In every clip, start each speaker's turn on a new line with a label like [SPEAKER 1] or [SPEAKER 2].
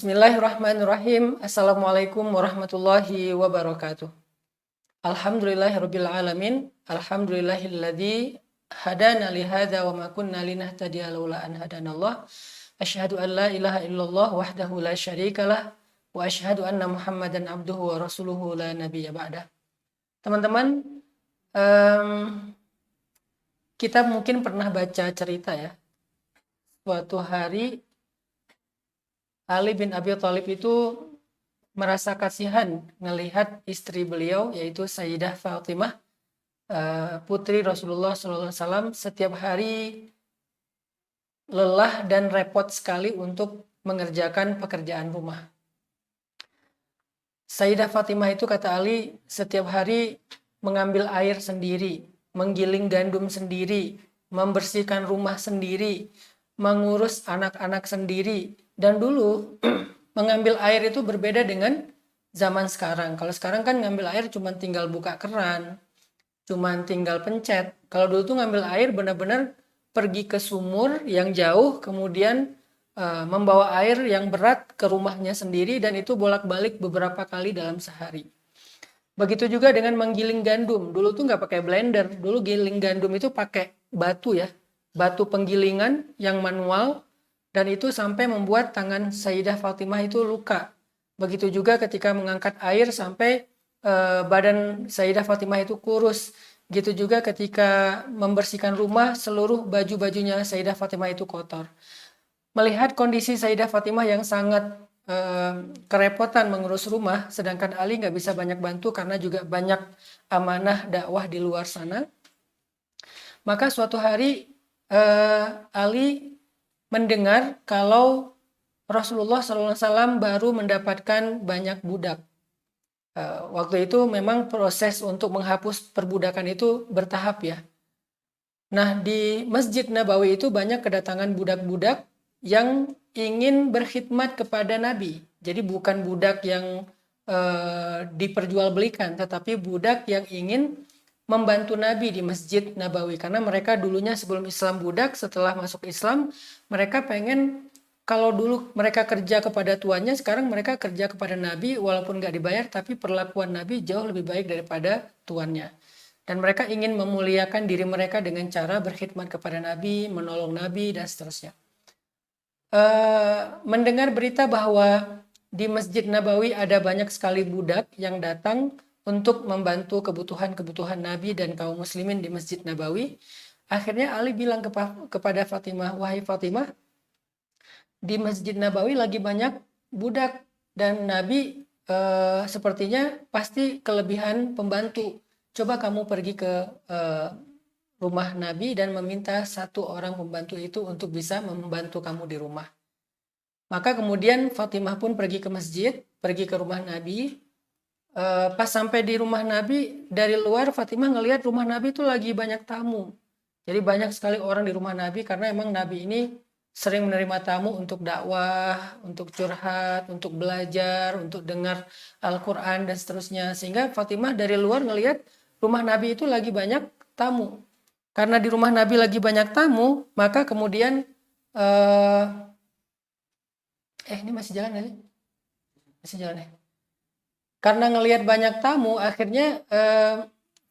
[SPEAKER 1] Bismillahirrahmanirrahim. Assalamualaikum warahmatullahi wabarakatuh. Alhamdulillahirabbil alamin. Alhamdulillahilladzi hadana li hadza wa ma kunna linahtadiya laula an hadanallah. Asyhadu an la ilaha illallah wahdahu la syarikalah wa asyhadu anna Muhammadan abduhu wa rasuluhu la nabiyya ba'dah. Teman-teman, kita mungkin pernah baca cerita ya. Suatu hari Ali bin Abi Thalib itu merasa kasihan melihat istri beliau yaitu Sayyidah Fatimah, putri Rasulullah SAW, setiap hari lelah dan repot sekali untuk mengerjakan pekerjaan rumah. Sayyidah Fatimah itu, kata Ali, setiap hari mengambil air sendiri, menggiling gandum sendiri, membersihkan rumah sendiri, mengurus anak-anak sendiri. Dan dulu mengambil air itu berbeda dengan zaman sekarang. Kalau sekarang kan ngambil air cuma tinggal buka keran, cuma tinggal pencet. Kalau dulu tuh ngambil air benar-benar pergi ke sumur yang jauh, kemudian membawa air yang berat ke rumahnya sendiri, dan itu bolak-balik beberapa kali dalam sehari. Begitu juga dengan menggiling gandum. Dulu tuh nggak pakai blender. Dulu giling gandum itu pakai batu ya, batu penggilingan yang manual. Dan itu sampai membuat tangan Sayyidah Fatimah itu luka. Begitu juga ketika mengangkat air sampai badan Sayyidah Fatimah itu kurus. Gitu juga ketika membersihkan rumah, seluruh baju-bajunya Sayyidah Fatimah itu kotor. Melihat kondisi Sayyidah Fatimah yang sangat kerepotan mengurus rumah, sedangkan Ali nggak bisa banyak bantu karena juga banyak amanah dakwah di luar sana. Maka suatu hari Ali mendengar kalau Rasulullah SAW baru mendapatkan banyak budak. Waktu itu memang proses untuk menghapus perbudakan itu bertahap ya. Nah, di Masjid Nabawi itu banyak kedatangan budak-budak yang ingin berkhidmat kepada Nabi. Jadi bukan budak yang diperjualbelikan, tetapi budak yang ingin membantu Nabi di Masjid Nabawi. Karena mereka dulunya sebelum Islam budak, setelah masuk Islam, mereka pengen, kalau dulu mereka kerja kepada tuannya, sekarang mereka kerja kepada Nabi, walaupun nggak dibayar, tapi perlakuan Nabi jauh lebih baik daripada tuannya. Dan mereka ingin memuliakan diri mereka dengan cara berkhidmat kepada Nabi, menolong Nabi, dan seterusnya. Mendengar berita bahwa di Masjid Nabawi ada banyak sekali budak yang datang untuk membantu kebutuhan-kebutuhan Nabi dan kaum muslimin di Masjid Nabawi. Akhirnya Ali bilang kepada Fatimah, "Wahai Fatimah, di Masjid Nabawi lagi banyak budak dan Nabi sepertinya pasti kelebihan pembantu. Coba kamu pergi ke rumah Nabi dan meminta satu orang pembantu itu untuk bisa membantu kamu di rumah." Maka kemudian Fatimah pun pergi ke masjid, pergi ke rumah Nabi. Pas sampai di rumah Nabi, dari luar Fatimah ngelihat rumah Nabi itu lagi banyak tamu. Jadi banyak sekali orang di rumah Nabi karena emang Nabi ini sering menerima tamu untuk dakwah, untuk curhat, untuk belajar, untuk dengar Al-Quran dan seterusnya. Sehingga Fatimah dari luar ngelihat rumah Nabi itu lagi banyak tamu. Karena di rumah Nabi lagi banyak tamu, maka kemudian ini masih jalan ya? Masih jalan ya? Karena ngelihat banyak tamu, akhirnya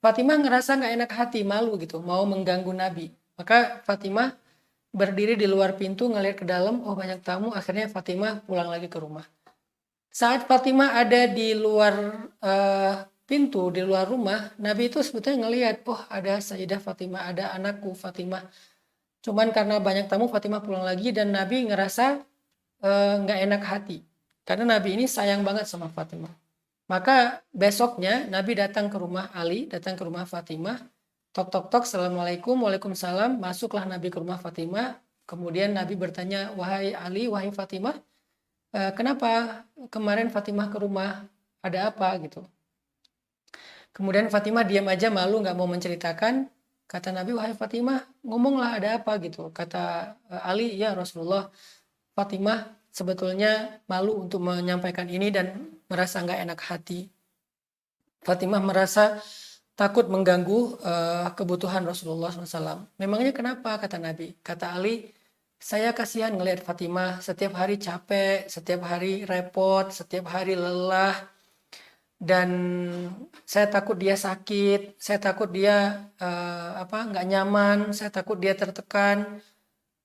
[SPEAKER 1] Fatimah ngerasa nggak enak hati, malu gitu, mau mengganggu Nabi. Maka Fatimah berdiri di luar pintu, ngelihat ke dalam, oh banyak tamu, akhirnya Fatimah pulang lagi ke rumah. Saat Fatimah ada di luar pintu, di luar rumah, Nabi itu sebetulnya ngelihat, oh ada Sayyidah Fatimah, ada anakku Fatimah. Cuman karena banyak tamu, Fatimah pulang lagi, dan Nabi ngerasa nggak enak hati. Karena Nabi ini sayang banget sama Fatimah. Maka besoknya Nabi datang ke rumah Ali, datang ke rumah Fatimah. Tok tok tok, assalamualaikum, waalaikumsalam. Masuklah Nabi ke rumah Fatimah. Kemudian Nabi bertanya, wahai Ali, wahai Fatimah, kenapa kemarin Fatimah ke rumah? Ada apa gitu? Kemudian Fatimah diam aja, malu, nggak mau menceritakan. Kata Nabi, wahai Fatimah, ngomonglah ada apa gitu. Kata Ali, ya Rasulullah, Fatimah sebetulnya malu untuk menyampaikan ini dan merasa nggak enak hati. Fatimah merasa takut mengganggu kebutuhan Rasulullah SAW. Memangnya kenapa, kata Nabi? Kata Ali, Saya kasihan ngelihat Fatimah setiap hari capek, setiap hari repot, setiap hari lelah, dan saya takut dia sakit, saya takut dia nggak nyaman, saya takut dia tertekan.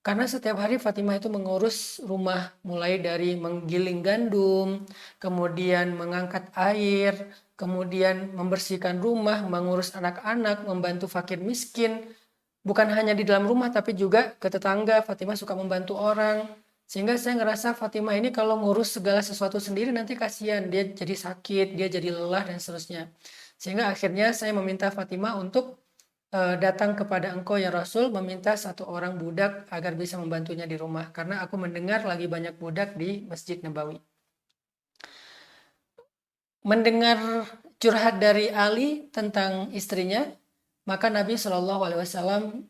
[SPEAKER 1] Karena setiap hari Fatimah itu mengurus rumah, mulai dari menggiling gandum, kemudian mengangkat air, kemudian membersihkan rumah, mengurus anak-anak, membantu fakir miskin. Bukan hanya di dalam rumah, tapi juga ke tetangga. Fatimah suka membantu orang. Sehingga saya ngerasa Fatimah ini kalau ngurus segala sesuatu sendiri nanti kasihan. Dia jadi sakit, dia jadi lelah, dan seterusnya. Sehingga akhirnya saya meminta Fatimah untuk datang kepada engkau ya Rasul, meminta satu orang budak agar bisa membantunya di rumah, karena aku mendengar lagi banyak budak di Masjid Nabawi. Mendengar curhat dari Ali tentang istrinya, maka Nabi Shallallahu Alaihi Wasallam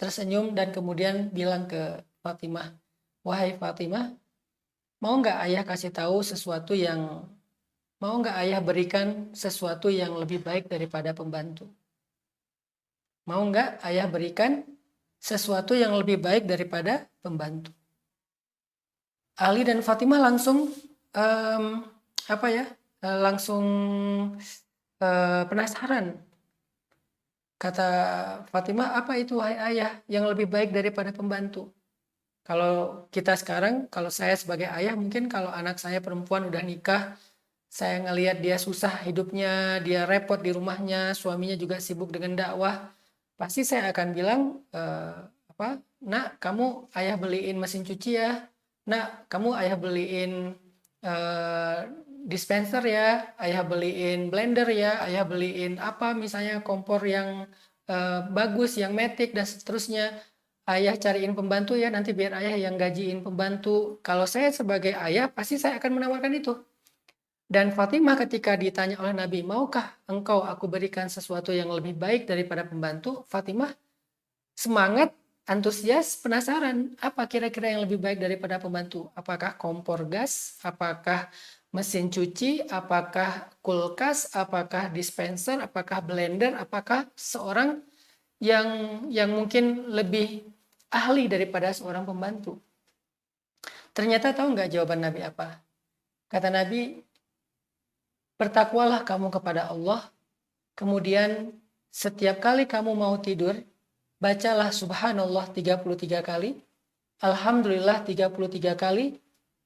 [SPEAKER 1] tersenyum dan kemudian bilang ke Fatimah, wahai Fatimah, mau nggak ayah kasih tahu sesuatu yang, mau nggak ayah berikan sesuatu yang lebih baik daripada pembantu? Mau nggak ayah berikan sesuatu yang lebih baik daripada pembantu? Ali dan Fatimah langsung langsung penasaran. Kata Fatimah, apa itu wahai ayah yang lebih baik daripada pembantu? Kalau kita sekarang, kalau saya sebagai ayah, mungkin kalau anak saya perempuan udah nikah, saya ngelihat dia susah hidupnya, dia repot di rumahnya, suaminya juga sibuk dengan dakwah, pasti saya akan bilang, nak, kamu ayah beliin mesin cuci ya, nak, kamu ayah beliin dispenser ya, ayah beliin blender ya, ayah beliin apa misalnya kompor yang bagus, yang matic dan seterusnya. Ayah cariin pembantu ya, nanti biar ayah yang gajiin pembantu. Kalau saya sebagai ayah, pasti saya akan menawarkan itu. Dan Fatimah ketika ditanya oleh Nabi, maukah engkau aku berikan sesuatu yang lebih baik daripada pembantu? Fatimah semangat, antusias, penasaran. Apa kira-kira yang lebih baik daripada pembantu? Apakah kompor gas? Apakah mesin cuci? Apakah kulkas? Apakah dispenser? Apakah blender? Apakah seorang yang mungkin lebih ahli daripada seorang pembantu? Ternyata tahu nggak jawaban Nabi apa? Kata Nabi, bertakwalah kamu kepada Allah, kemudian setiap kali kamu mau tidur, bacalah subhanallah 33 kali, alhamdulillah 33 kali,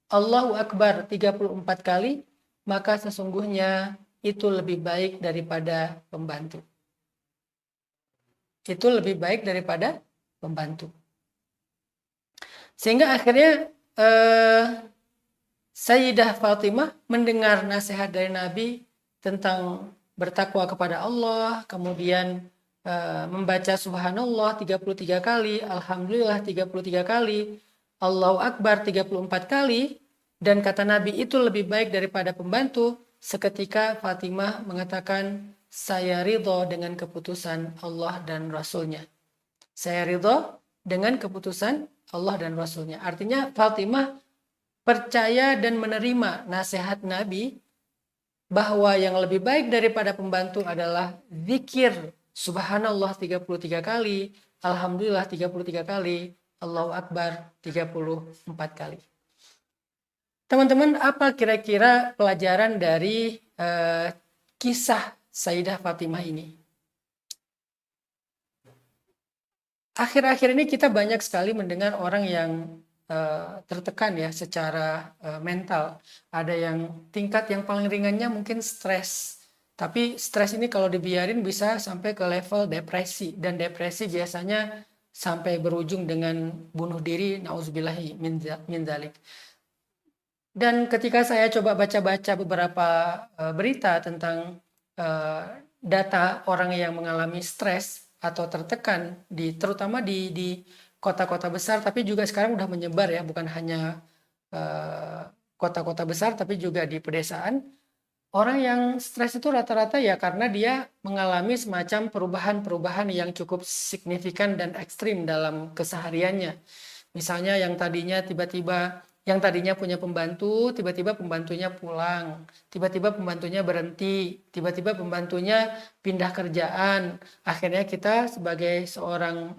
[SPEAKER 1] Allahu Akbar 34 kali, maka sesungguhnya itu lebih baik daripada pembantu. Itu lebih baik daripada pembantu. Sehingga akhirnya Sayyidah Fatimah mendengar nasihat dari Nabi tentang bertakwa kepada Allah, kemudian membaca subhanallah 33 kali, alhamdulillah 33 kali, Allahu Akbar 34 kali, dan kata Nabi itu lebih baik daripada pembantu. Seketika Fatimah mengatakan, saya ridho dengan keputusan Allah dan Rasulnya. Saya ridho dengan keputusan Allah dan Rasulnya. Artinya Fatimah percaya dan menerima nasihat Nabi bahwa yang lebih baik daripada pembantu adalah zikir subhanallah 33 kali, alhamdulillah 33 kali, Allahu Akbar 34 kali. Teman-teman, apa kira-kira pelajaran dari kisah Sayyidah Fatimah ini? Akhir-akhir ini kita banyak sekali mendengar orang yang tertekan ya secara mental. Ada yang tingkat yang paling ringannya mungkin stres. Tapi stres ini kalau dibiarin bisa sampai ke level depresi. Dan depresi biasanya sampai berujung dengan bunuh diri, na'udzubillahi min dzalik. Dan ketika saya coba baca-baca beberapa berita tentang data orang yang mengalami stres atau tertekan, terutama di kota-kota besar, tapi juga sekarang udah menyebar ya, bukan hanya kota-kota besar, tapi juga di pedesaan. Orang yang stres itu rata-rata ya karena dia mengalami semacam perubahan-perubahan yang cukup signifikan dan ekstrim dalam kesehariannya. Misalnya yang tadinya tiba-tiba Yang tadinya punya pembantu, tiba-tiba pembantunya pulang, tiba-tiba pembantunya berhenti, tiba-tiba pembantunya pindah kerjaan. Akhirnya kita sebagai seorang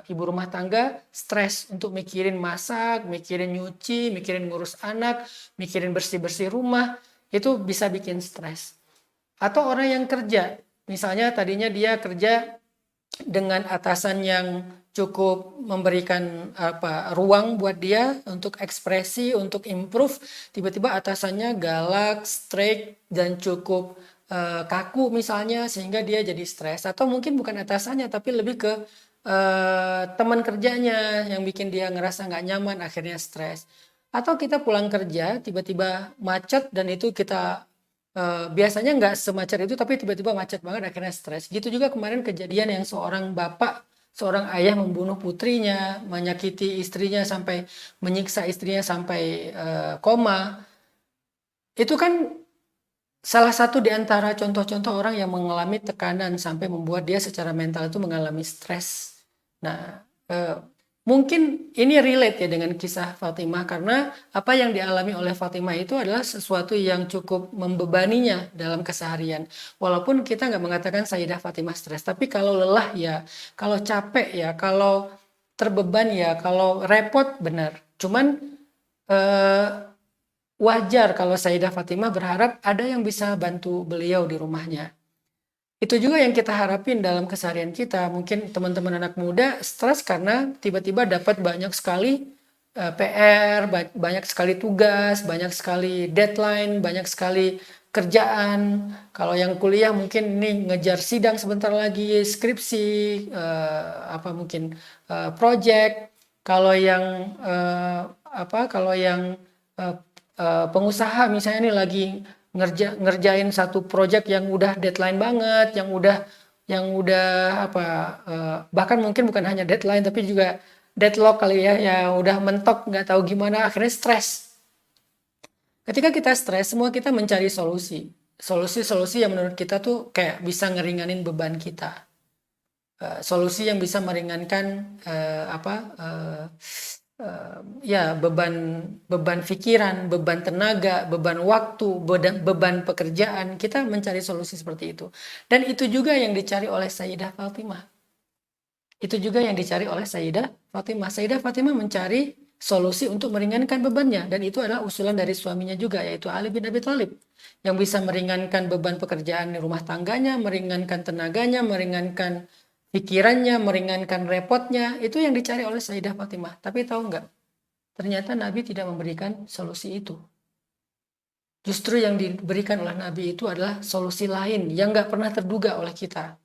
[SPEAKER 1] ibu rumah tangga stres untuk mikirin masak, mikirin nyuci, mikirin ngurus anak, mikirin bersih-bersih rumah. Itu bisa bikin stres. Atau orang yang kerja, misalnya tadinya dia kerja dengan atasan yang cukup memberikan ruang buat dia untuk ekspresi, untuk improve, tiba-tiba atasannya galak, strict, dan cukup kaku misalnya, sehingga dia jadi stres. Atau mungkin bukan atasannya, tapi lebih ke teman kerjanya yang bikin dia ngerasa nggak nyaman, akhirnya stres. Atau kita pulang kerja, tiba-tiba macet, dan itu kita biasanya nggak semacet itu, tapi tiba-tiba macet banget, akhirnya stres. Gitu juga kemarin kejadian yang seorang bapak, seorang ayah membunuh putrinya, menyakiti istrinya sampai menyiksa istrinya sampai koma. Itu kan salah satu di antara contoh-contoh orang yang mengalami tekanan sampai membuat dia secara mental itu mengalami stres. Nah, mungkin ini relate ya dengan kisah Fatimah, karena apa yang dialami oleh Fatimah itu adalah sesuatu yang cukup membebaninya dalam keseharian. Walaupun kita nggak mengatakan Sayyidah Fatimah stres, tapi kalau lelah ya, kalau capek ya, kalau terbeban ya, kalau repot benar. Cuman wajar kalau Sayyidah Fatimah berharap ada yang bisa bantu beliau di rumahnya. Itu juga yang kita harapin dalam keseharian kita. Mungkin teman-teman anak muda stres karena tiba-tiba dapat banyak sekali PR, banyak sekali tugas, banyak sekali deadline, banyak sekali kerjaan. Kalau yang kuliah mungkin ini ngejar sidang sebentar lagi, skripsi, mungkin project. Kalau yang pengusaha misalnya ini lagi ngerjain satu project yang udah deadline banget, yang udah bahkan mungkin bukan hanya deadline tapi juga deadlock kali ya, yang udah mentok nggak tahu gimana, akhirnya stres. Ketika kita stres, semua kita mencari solusi yang menurut kita tuh kayak bisa ngeringanin beban kita. Solusi yang bisa meringankan beban pikiran, beban tenaga, beban waktu, beban pekerjaan. Kita mencari solusi seperti itu. Dan itu juga yang dicari oleh Sayyidah Fatimah. Itu juga yang dicari oleh Sayyidah Fatimah. Sayyidah Fatimah mencari solusi untuk meringankan bebannya. Dan itu adalah usulan dari suaminya juga, yaitu Ali bin Abi Thalib. Yang bisa meringankan beban pekerjaan di rumah tangganya, meringankan tenaganya, meringankan pikirannya, meringankan repotnya. Itu yang dicari oleh Sayyidah Fatimah. Tapi tahu nggak? Ternyata Nabi tidak memberikan solusi itu. Justru yang diberikan oleh Nabi itu adalah solusi lain yang nggak pernah terduga oleh kita.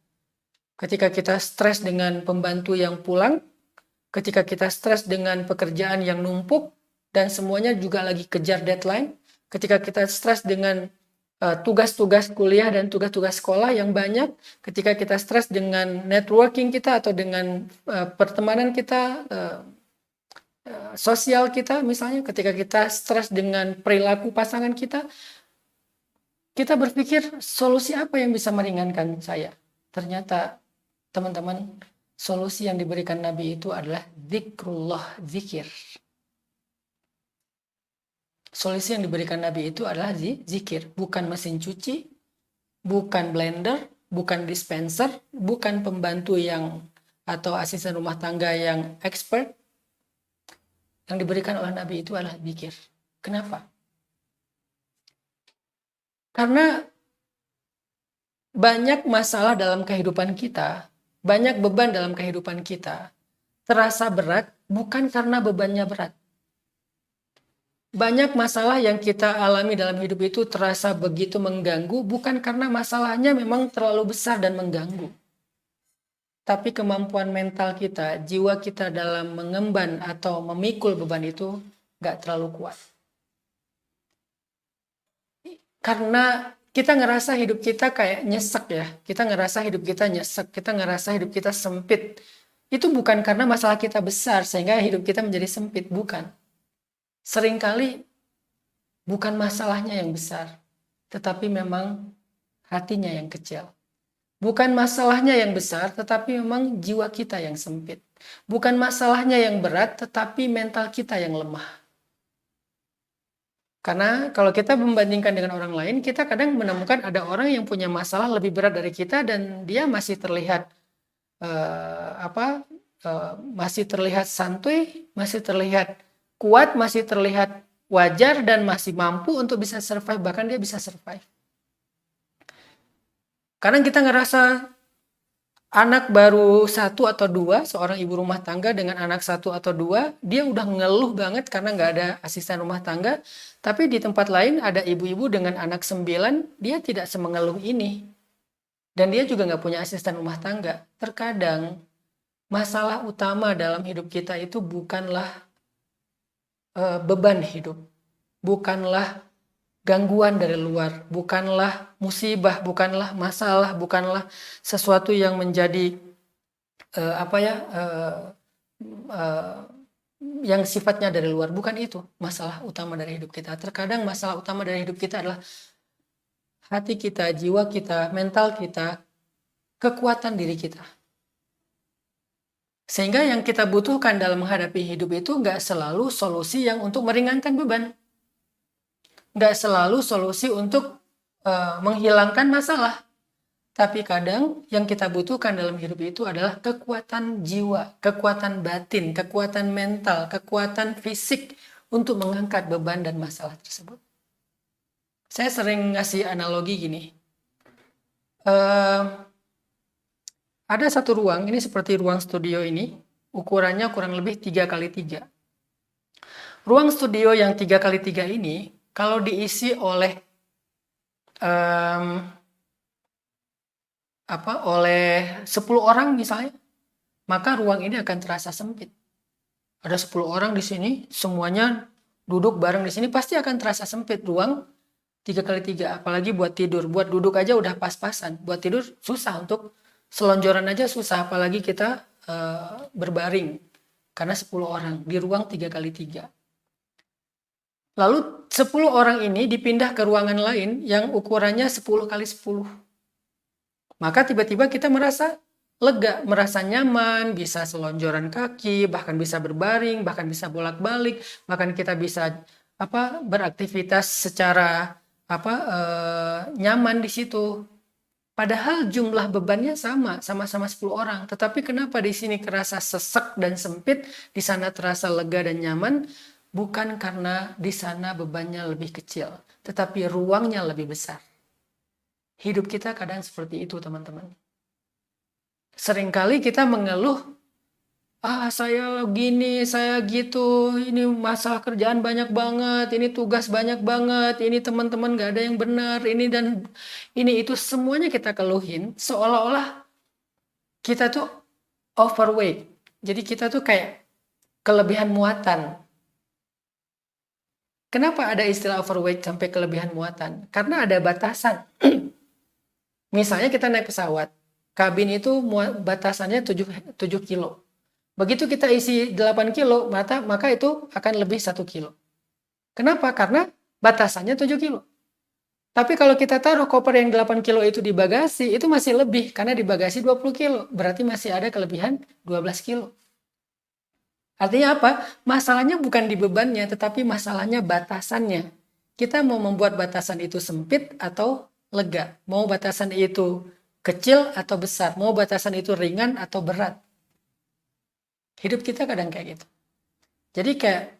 [SPEAKER 1] Ketika kita stres dengan pembantu yang pulang, ketika kita stres dengan pekerjaan yang numpuk, dan semuanya juga lagi kejar deadline, ketika kita stres dengan tugas-tugas kuliah dan tugas-tugas sekolah yang banyak, ketika kita stres dengan networking kita atau dengan pertemanan kita, sosial kita, misalnya ketika kita stres dengan perilaku pasangan kita berpikir solusi apa yang bisa meringankan saya. Ternyata teman-teman, solusi yang diberikan Nabi itu adalah zikrullah, zikir. Solusi yang diberikan Nabi itu adalah zikir, bukan mesin cuci, bukan blender, bukan dispenser, bukan pembantu yang atau asisten rumah tangga yang expert. Yang diberikan oleh Nabi itu adalah zikir. Kenapa? Karena banyak masalah dalam kehidupan kita, banyak beban dalam kehidupan kita, terasa berat bukan karena bebannya berat. Banyak masalah yang kita alami dalam hidup itu terasa begitu mengganggu, bukan karena masalahnya memang terlalu besar dan mengganggu. Tapi kemampuan mental kita, jiwa kita dalam mengemban atau memikul beban itu gak terlalu kuat. Karena kita ngerasa hidup kita kayak nyesek ya. Kita ngerasa hidup kita nyesek, kita ngerasa hidup kita sempit. Itu bukan karena masalah kita besar sehingga hidup kita menjadi sempit, bukan. Seringkali bukan masalahnya yang besar, tetapi memang hatinya yang kecil. Bukan masalahnya yang besar, tetapi memang jiwa kita yang sempit. Bukan masalahnya yang berat, tetapi mental kita yang lemah. Karena kalau kita membandingkan dengan orang lain, kita kadang menemukan ada orang yang punya masalah lebih berat dari kita dan dia masih terlihat masih terlihat santuy, masih terlihat kuat, masih terlihat wajar dan masih mampu untuk bisa survive, bahkan dia bisa survive. Kadang kita ngerasa anak baru 1 atau 2, seorang ibu rumah tangga dengan anak 1 atau 2, dia udah ngeluh banget karena nggak ada asisten rumah tangga. Tapi di tempat lain ada ibu-ibu dengan anak 9, dia tidak semengeluh ini. Dan dia juga nggak punya asisten rumah tangga. Terkadang masalah utama dalam hidup kita itu bukanlah beban hidup, bukanlah gangguan dari luar, bukanlah musibah, bukanlah masalah, bukanlah sesuatu yang menjadi yang sifatnya dari luar. Bukan itu masalah utama dari hidup kita. Terkadang masalah utama dari hidup kita adalah hati kita, jiwa kita, mental kita, kekuatan diri kita. Sehingga yang kita butuhkan dalam menghadapi hidup itu nggak selalu solusi yang untuk meringankan beban. Nggak selalu solusi untuk menghilangkan masalah. Tapi kadang yang kita butuhkan dalam hidup itu adalah kekuatan jiwa, kekuatan batin, kekuatan mental, kekuatan fisik untuk mengangkat beban dan masalah tersebut. Saya sering ngasih analogi gini. Ada satu ruang, ini seperti ruang studio ini, ukurannya kurang lebih 3x3. Ruang studio yang 3x3 ini, kalau diisi oleh oleh 10 orang misalnya, maka ruang ini akan terasa sempit. Ada 10 orang di sini, semuanya duduk bareng di sini, pasti akan terasa sempit ruang 3x3. Apalagi buat tidur, buat duduk aja udah pas-pasan. Buat tidur susah, untuk selonjoran aja susah, apalagi kita berbaring. Karena 10 orang di ruang 3x3. Lalu 10 orang ini dipindah ke ruangan lain yang ukurannya 10x10. Maka tiba-tiba kita merasa lega, merasa nyaman, bisa selonjoran kaki, bahkan bisa berbaring, bahkan bisa bolak-balik, bahkan kita bisa beraktivitas secara nyaman di situ. Padahal jumlah bebannya sama-sama 10 orang. Tetapi kenapa di sini kerasa sesek dan sempit, di sana terasa lega dan nyaman? Bukan karena di sana bebannya lebih kecil, tetapi ruangnya lebih besar. Hidup kita kadang seperti itu, teman-teman. Seringkali kita mengeluh, saya gini, saya gitu, ini masalah kerjaan banyak banget, ini tugas banyak banget, ini teman-teman gak ada yang benar, ini dan ini itu, semuanya kita keluhin, seolah-olah kita tuh overweight. Jadi kita tuh kayak kelebihan muatan. Kenapa ada istilah overweight sampai kelebihan muatan? Karena ada batasan. Misalnya kita naik pesawat, kabin itu batasannya 7 kilo. Begitu kita isi 8 kilo, maka itu akan lebih 1 kilo. Kenapa? Karena batasannya 7 kilo. Tapi kalau kita taruh koper yang 8 kilo itu di bagasi, itu masih lebih, karena di bagasi 20 kilo. Berarti masih ada kelebihan 12 kilo. Artinya apa? Masalahnya bukan di bebannya, tetapi masalahnya batasannya. Kita mau membuat batasan itu sempit atau lega, mau batasan itu kecil atau besar, mau batasan itu ringan atau berat. Hidup kita kadang kayak gitu. Jadi kayak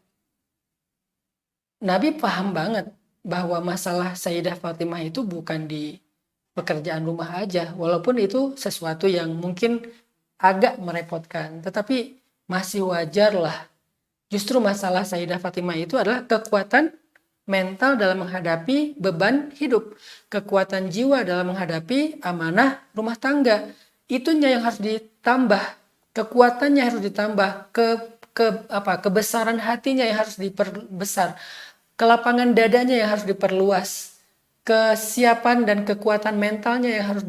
[SPEAKER 1] Nabi paham banget bahwa masalah Sayyidah Fatimah itu bukan di pekerjaan rumah aja, walaupun itu sesuatu yang mungkin agak merepotkan, tetapi masih wajar lah. Justru masalah Sayyidah Fatimah itu adalah kekuatan mental dalam menghadapi beban hidup, kekuatan jiwa dalam menghadapi amanah rumah tangga. Itunya yang harus ditambah, kekuatannya harus ditambah, kebesaran hatinya yang harus diperbesar, kelapangan dadanya yang harus diperluas, kesiapan dan kekuatan mentalnya yang harus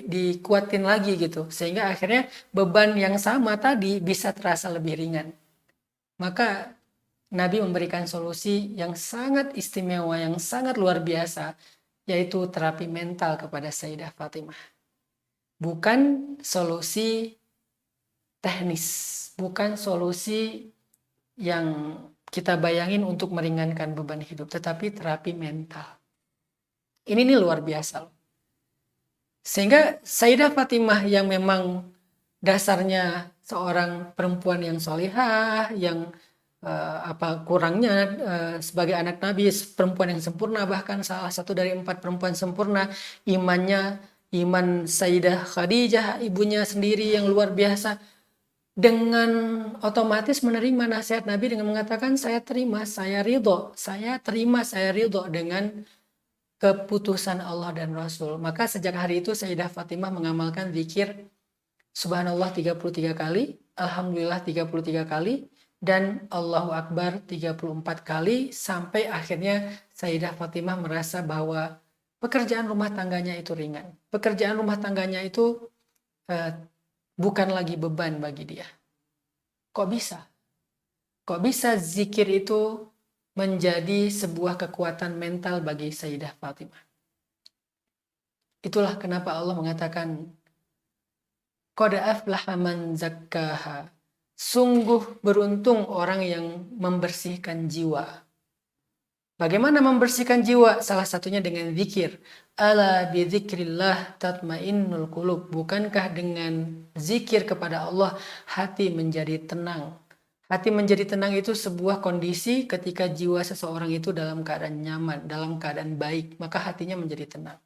[SPEAKER 1] dikuatin lagi gitu, sehingga akhirnya beban yang sama tadi bisa terasa lebih ringan. Maka Nabi memberikan solusi yang sangat istimewa, yang sangat luar biasa, yaitu terapi mental kepada Sayyidah Fatimah. Bukan solusi teknis, bukan solusi yang kita bayangin untuk meringankan beban hidup, tetapi terapi mental. Ini nih luar biasa loh. Sehingga Sayyidah Fatimah yang memang dasarnya seorang perempuan yang solihah, yang kurangnya sebagai anak Nabi, perempuan yang sempurna, bahkan salah satu dari 4 perempuan sempurna, iman Sayyidah Khadijah, ibunya sendiri yang luar biasa, dengan otomatis menerima nasihat Nabi dengan mengatakan, saya terima, saya ridho dengan keputusan Allah dan Rasul. Maka sejak hari itu Sayyidah Fatimah mengamalkan zikir Subhanallah 33 kali, Alhamdulillah 33 kali, dan Allahu Akbar 34 kali, sampai akhirnya Sayyidah Fatimah merasa bahwa pekerjaan rumah tangganya itu ringan. Pekerjaan rumah tangganya itu bukan lagi beban bagi dia. Kok bisa? Kok bisa zikir itu menjadi sebuah kekuatan mental bagi Sayyidah Fatimah? Itulah kenapa Allah mengatakan, Qad aflaha man zakkaha. Sungguh beruntung orang yang membersihkan jiwa. Bagaimana membersihkan jiwa? Salah satunya dengan zikir. Ala bidzikrillah tatmainnul qulub. Bukankah dengan zikir kepada Allah hati menjadi tenang? Hati menjadi tenang itu sebuah kondisi ketika jiwa seseorang itu dalam keadaan nyaman, dalam keadaan baik, maka hatinya menjadi tenang.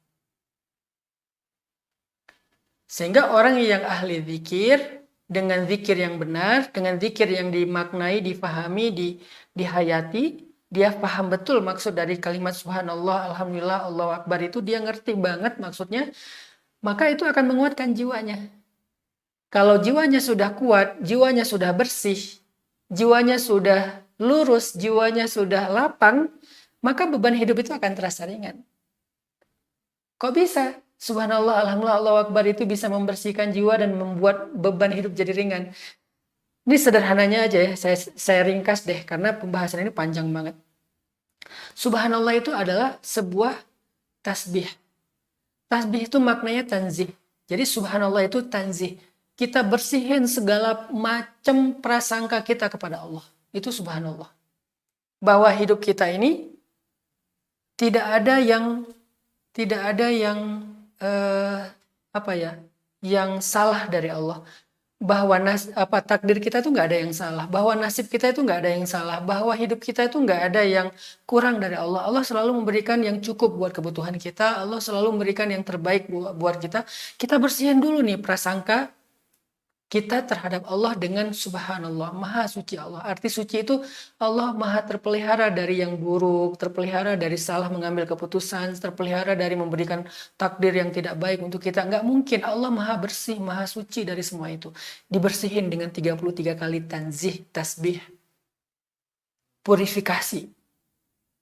[SPEAKER 1] Sehingga orang yang ahli zikir, dengan zikir yang benar, dengan zikir yang dimaknai, difahami, dihayati, dia paham betul maksud dari kalimat subhanallah, alhamdulillah, Allahu Akbar itu, dia ngerti banget maksudnya, maka itu akan menguatkan jiwanya. Kalau jiwanya sudah kuat, jiwanya sudah bersih, jiwanya sudah lurus, jiwanya sudah lapang, maka beban hidup itu akan terasa ringan. Kok bisa? Subhanallah, alhamdulillah, Allahu Akbar itu bisa membersihkan jiwa dan membuat beban hidup jadi ringan. Ini sederhananya aja ya, saya ringkas deh, karena pembahasan ini panjang banget. Subhanallah itu adalah sebuah tasbih. Tasbih itu maknanya tanzih. Jadi subhanallah itu tanzih. Kita bersihin segala macam prasangka kita kepada Allah. Itu subhanallah. Bahwa hidup kita ini tidak ada yang yang salah dari Allah. Bahwa takdir kita itu nggak ada yang salah, bahwa nasib kita itu nggak ada yang salah, bahwa hidup kita itu nggak ada yang kurang dari Allah. Allah selalu memberikan yang cukup buat kebutuhan kita, Allah selalu memberikan yang terbaik buat kita. Kita bersihin dulu nih prasangka kita terhadap Allah dengan subhanallah, maha suci Allah. Arti suci itu Allah maha terpelihara dari yang buruk, terpelihara dari salah mengambil keputusan, terpelihara dari memberikan takdir yang tidak baik untuk kita. Nggak mungkin, Allah maha bersih, maha suci dari semua itu. Dibersihin dengan 33 kali tanzih, tasbih, purifikasi,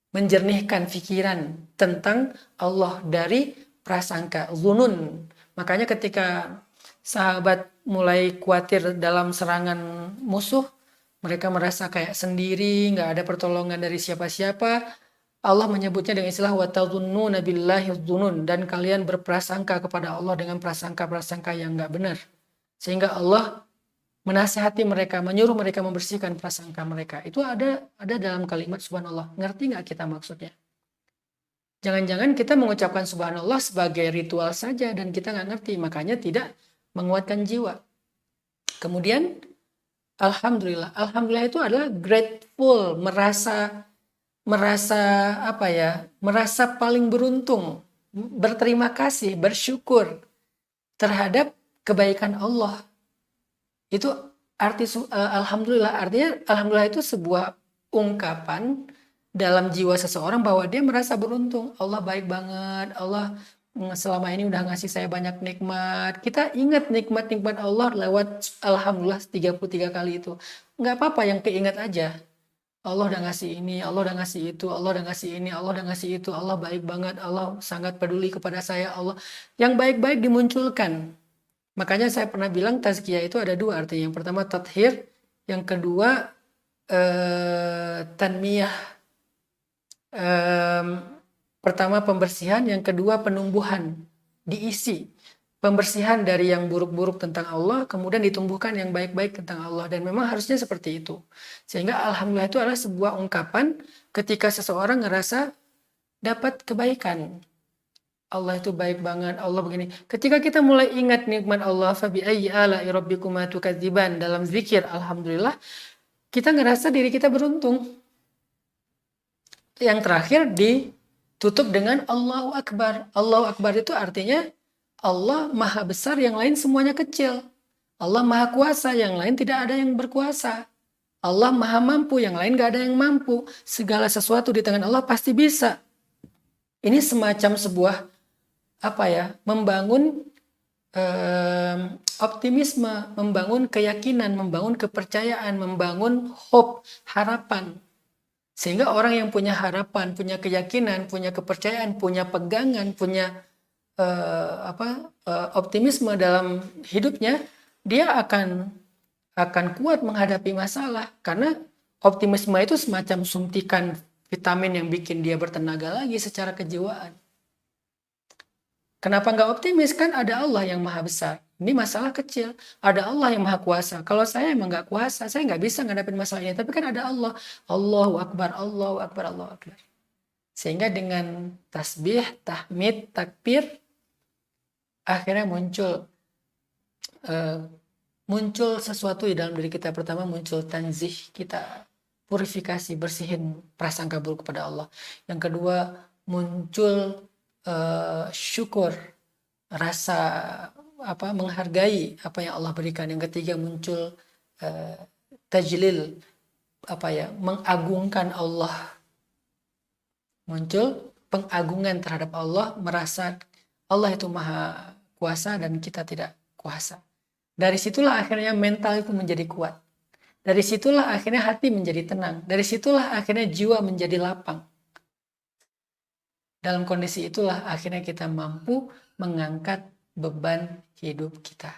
[SPEAKER 1] menjernihkan pikiran tentang Allah dari prasangka, zunun. Makanya ketika sahabat mulai khawatir dalam serangan musuh, mereka merasa kayak sendiri, nggak ada pertolongan dari siapa-siapa. Allah menyebutnya dengan istilah watadzunnuna billahi dzunun, dan kalian berprasangka kepada Allah dengan prasangka-prasangka yang nggak benar. Sehingga Allah menasihati mereka, menyuruh mereka membersihkan prasangka mereka. Itu ada dalam kalimat subhanallah. Ngerti nggak kita maksudnya? Jangan-jangan kita mengucapkan subhanallah sebagai ritual saja dan kita nggak ngerti, makanya tidak menguatkan jiwa. Kemudian alhamdulillah itu adalah grateful, merasa paling beruntung, berterima kasih, bersyukur terhadap kebaikan Allah. Itu arti alhamdulillah. Artinya alhamdulillah itu sebuah ungkapan dalam jiwa seseorang bahwa dia merasa beruntung. Allah baik banget, Allah selama ini udah ngasih saya banyak nikmat. Kita ingat nikmat-nikmat Allah lewat alhamdulillah 33 kali itu. Nggak apa-apa, yang keingat aja. Allah udah ngasih ini, Allah udah ngasih itu, Allah udah ngasih ini, Allah udah ngasih itu. Allah baik banget, Allah sangat peduli kepada saya. Allah yang baik-baik dimunculkan. Makanya saya pernah bilang tazkiyah itu ada dua artinya. Yang pertama tathhir, yang kedua tanmiyah. Pertama pembersihan, yang kedua penumbuhan, diisi. pembersihan dari yang buruk-buruk tentang Allah, kemudian ditumbuhkan yang baik-baik tentang Allah. Dan memang harusnya seperti itu. Sehingga alhamdulillah itu adalah sebuah ungkapan ketika seseorang ngerasa dapat kebaikan. Allah itu baik banget, Allah begini. Ketika kita mulai ingat nikmat Allah, fabi ayyi ala'i rabbikuma tukadziban, dalam zikir alhamdulillah, kita ngerasa diri kita beruntung. Yang terakhir ditutup dengan Allahu Akbar. Allahu Akbar itu artinya Allah maha besar, yang lain semuanya kecil. Allah maha kuasa, yang lain tidak ada yang berkuasa. Allah maha mampu, yang lain gak ada yang mampu. Segala sesuatu di tangan Allah pasti bisa. Ini semacam sebuah membangun optimisme, membangun keyakinan, membangun kepercayaan, membangun hope, harapan. Sehingga orang yang punya harapan, punya keyakinan, punya kepercayaan, punya pegangan, punya optimisme dalam hidupnya, dia akan kuat menghadapi masalah. Karena optimisme itu semacam suntikan vitamin yang bikin dia bertenaga lagi secara kejiwaan. Kenapa nggak optimis? Kan ada Allah yang maha besar. Ini masalah kecil. Ada Allah yang maha kuasa. Kalau saya emang nggak kuasa, saya nggak bisa ngadapin masalah ini. Tapi kan ada Allah. Allahu Akbar, Allahu Akbar, Allahu Akbar. Sehingga dengan tasbih, tahmid, takbir, akhirnya muncul sesuatu di dalam diri kita. Pertama muncul tanzih, kita purifikasi, bersihin prasangka buruk kepada Allah. Yang kedua muncul syukur, rasa menghargai apa yang Allah berikan. Yang ketiga muncul tajlil, mengagungkan Allah, muncul pengagungan terhadap Allah, merasa Allah itu maha kuasa dan kita tidak kuasa. Dari situlah akhirnya mental itu menjadi kuat. Dari situlah akhirnya hati menjadi tenang. Dari situlah akhirnya jiwa menjadi lapang. Dalam kondisi itulah akhirnya kita mampu mengangkat beban hidup kita.